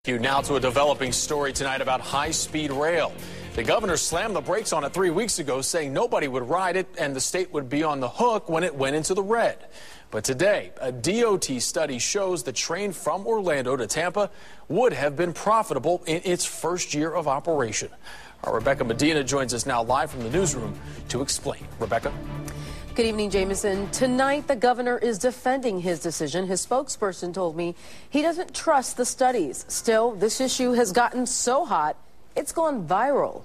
Now to a developing story tonight about high-speed rail. The governor slammed the brakes on it 3 weeks ago, saying nobody would ride it and the state would be on the hook when it went into the red. But today, a DOT study shows the train from Orlando to Tampa would have been profitable in its first year of operation. Our Rebecca Medina joins us now live from the newsroom to explain. Rebecca? Good evening, Jameson. Tonight, the governor is defending his decision. His spokesperson told me he doesn't trust the studies. Still, this issue has gotten so hot, it's gone viral.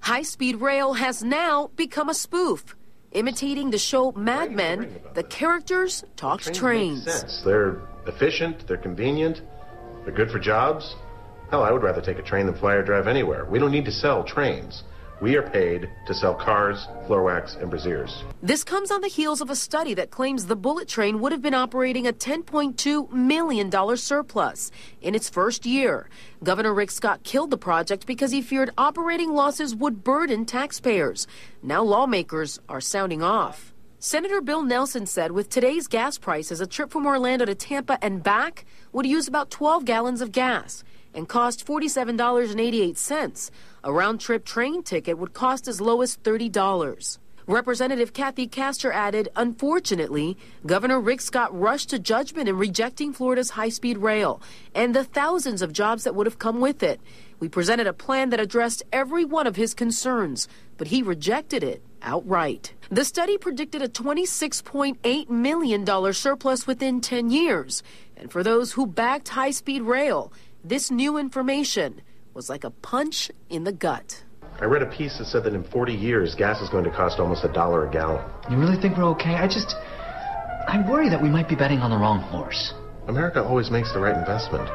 High-speed rail has now become a spoof. Imitating the show Mad Men, the characters talked trains. They're efficient, they're convenient, they're good for jobs. Hell, I would rather take a train than fly or drive anywhere. We don't need to sell trains. We are paid to sell cars, floor wax, and brassieres. This comes on the heels of a study that claims the bullet train would have been operating a $10.2 million surplus in its first year. Governor Rick Scott killed the project because he feared operating losses would burden taxpayers. Now lawmakers are sounding off. Senator Bill Nelson said with today's gas prices, a trip from Orlando to Tampa and back would use about 12 gallons of gas and cost $47.88. A round-trip train ticket would cost as low as $30. Representative Kathy Castor added, unfortunately, Governor Rick Scott rushed to judgment in rejecting Florida's high-speed rail and the thousands of jobs that would have come with it. We presented a plan that addressed every one of his concerns, but he rejected it outright. The study predicted a $26.8 million surplus within 10 years. And for those who backed high-speed rail, this new information was like a punch in the gut. I read a piece that said that in 40 years, gas is going to cost almost $1 a gallon. You really think we're okay? I worry that we might be betting on the wrong horse. America always makes the right investment.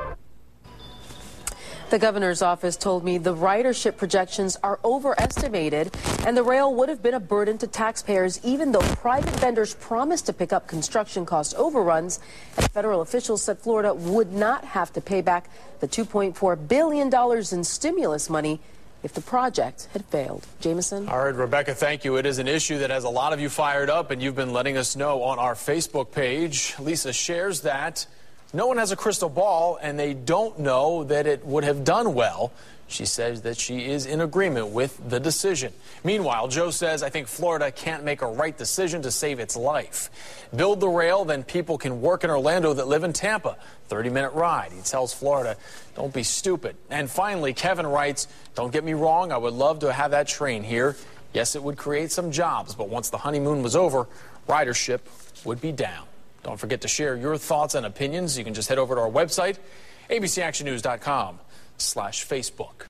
The governor's office told me the ridership projections are overestimated and the rail would have been a burden to taxpayers even though private vendors promised to pick up construction cost overruns. And federal officials said Florida would not have to pay back the $2.4 billion in stimulus money if the project had failed. Jameson? All right, Rebecca, thank you. It is an issue that has a lot of you fired up, and you've been letting us know on our Facebook page. Lisa shares that no one has a crystal ball, and they don't know that it would have done well. She says that she is in agreement with the decision. Meanwhile, Joe says, I think Florida can't make a right decision to save its life. Build the rail, then people can work in Orlando that live in Tampa. 30-minute ride. He tells Florida, don't be stupid. And finally, Kevin writes, don't get me wrong, I would love to have that train here. Yes, it would create some jobs, but once the honeymoon was over, ridership would be down. Don't forget to share your thoughts and opinions. You can just head over to our website, abcactionnews.com/Facebook.